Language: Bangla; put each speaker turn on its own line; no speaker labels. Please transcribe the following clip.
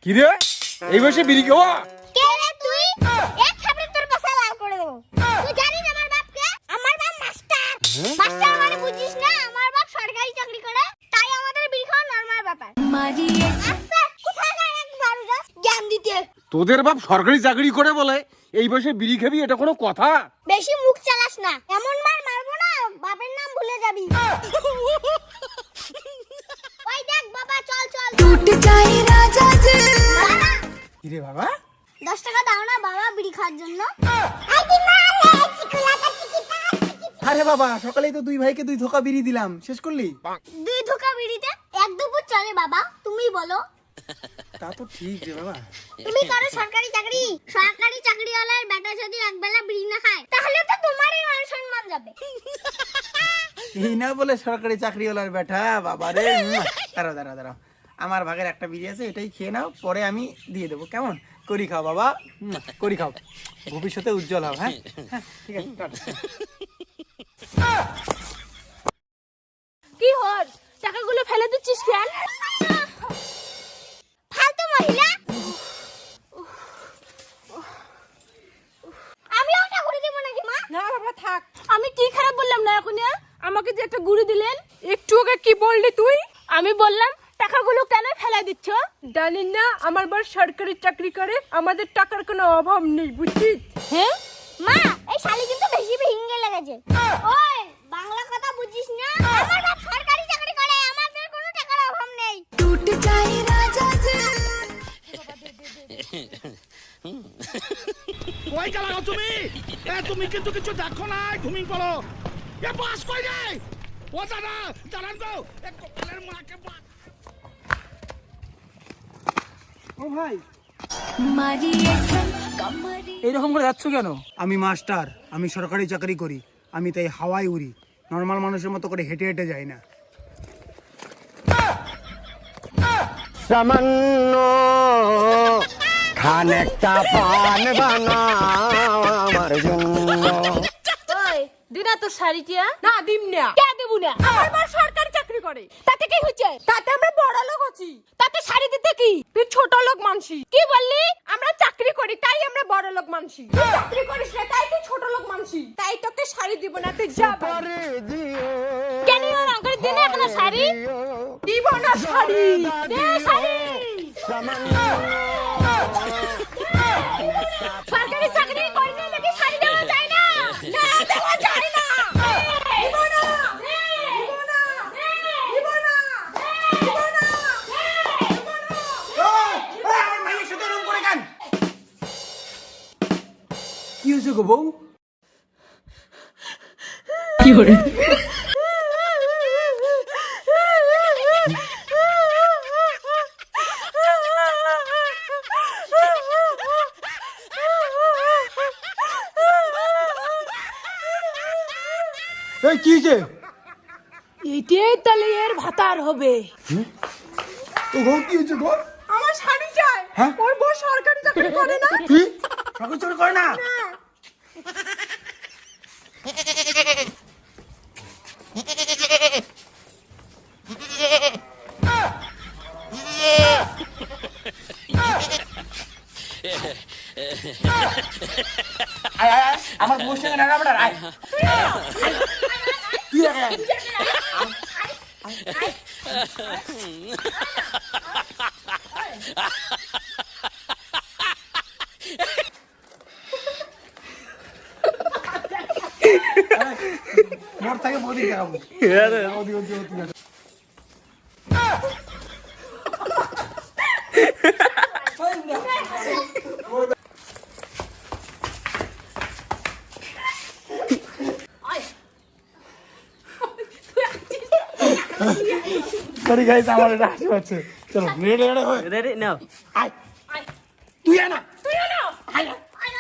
কি রে এই বয়সে বিড়ি খাওয়া?
কে রে তুই? এক থাপড়ে তোর পাছা লাল করে দেব। তুই জানিস আমার বাপ কে? আমার বাপ মাস্টার। মাস্টার মানে বুঝিস না? আমার বাপ সরকারি চাকরি করে, তাই আমাদের বিড়ি খাওয়া নরমাল ব্যাপার। আচ্ছা, কোথায় গেল এক বারুদা জ্ঞান দিতে?
তোদের বাপ সরকারি চাকরি করে বলে এই বয়সে বিড়ি খাবি, এটা কোনো কথা?
বেশি মুখ চালাস না, এমন মার মারবো না বাপের নাম ভুলে যাবি। ওই দেখ বাবা, চল চল।
टूट जाए राजा जी।
কি রে বাবা?
10 টাকা দাও না বাবা বিড়ি খাওয়ার জন্য।
আরে বাবা, সকালেই তো দুই ভাইকে 2 ধোকা বিড়ি দিলাম, শেষ করলি?
2 ধোকা বিড়িতে 1 দুপুর চলে বাবা, তুমি বলো।
তা তো ঠিক রে বাবা।
তুমি করো সরকারি চাকরি, সরকারি চাকরিওয়ালার বেটা যদি একবেলা বিড়ি না খায় তাহলে তো তোমারই মান সম্মান যাবে।
এই না বলে সরকারি চাকরিওয়ালার বেটা, বাবা রে। দাঁড়াও দাঁড়াও দাঁড়াও, আমার ভাগের একটা বিড়ি আছে, এটাই খেয়ে নাও, পরে আমি দিয়ে দেবো, কেমন? করি খাও বাবা, করি খাও, ভবিষ্যতে উজ্জ্বল হও। হ্যাঁ হ্যাঁ, ঠিক আছে, টাটা।
কি হল, টাকাগুলো ফেলে দিচ্ছিস কেন?
ফালতু মহিলা। আমি ওটা করে দেব নাকি মা?
না বাবা থাক, আমি কি খারাপ বললাম না এখন? আমাকে যে একটা গুড়ি দিলেন, একটু আগে কি বললি তুই? আমি বললাম টাকাগুলো কেন ফেলা দিচ্ছ? জানি না, আমার বর সরকারি চাকরি করে, আমাদের টাকার কোনো অভাব নেই, বুঝছিস? হ্যাঁ
মা, এই শালি কিন্তু বেশি ভিঙ্গে লেগেছে। ওই বাংলা কথা বুঝিস না? আমার বাপ সরকারি চাকরি করে, আমাদের কোনো টাকার অভাব নেই।
टूट जाए राजा जी।
কই গেলা তুমি? তুমি কিন্তু কিছু দেখো না, ঘুমিয়ে পড়ো। বাস কই যায়? ও দাদা, দাঁড়ান তো, কপালের মাকে
ও ভাই,
মারিয়ে কমরি।
এইরকম করে যাচ্ছ কেন? আমি মাস্টার, আমি সরকারি চাকরি করি, আমি তাই হাওয়ায় উড়ি, নর্মাল মানুষের মতো করে হেঁটে হেঁটে যাই না।
সামান্য খানেকটা পান বানাও আমার জন্য।
ওই দিনা তো শাড়িটা না, দিম না। কে দেব না? আমার বর সরকারি চাকরি করে, তাতে কি হচ্ছে? তাতে আমরা বড় লোক আছি, তাতে শাড়ি দিতে কি? তুই ছোট লোক মানসি। কি বললি? আমরা চাকরি করি তাই আমরা বড় লোক মানসি। তুই চাকরি করিস না তাই তুই ছোট লোক মানসি, তাই তোকে শাড়ি দিব না, তুই যা বাড়ি। কেন ওর আঙ্কেল দিনে এখন শাড়ি দিব না? শাড়ি দে, শাড়ি। সরকারি চাকরি করলে নাকি শাড়ি দেওয়া যায় না? না, দেওয়া যায় না। দিব না, দিব না, দিব না, দিব না,
কি হয়েছে গো বউ? এই কি হয়েছে?
এটাই তাহলে এর ভাতার হবে।
ও গো, কি হয়েছে গো?
আমার শাড়ি চাই।
হ্যাঁ?
ওর বউ সরকারি চাকরি করে না।
কি সরকারি চাকরি করে না? আয় আয় আয়, আমার বউর সঙ্গে না আমরা আয়। তুই আয়, আয়। মোর থেকে বৌদি দেখাবো। সরি গাইস, আমার এটা হাসি পাচ্ছে। চলো রেডি রেডি হয়ে
রেডি নাও।
আয়, তুই আয় না,
তুই না
আয় না।
আয়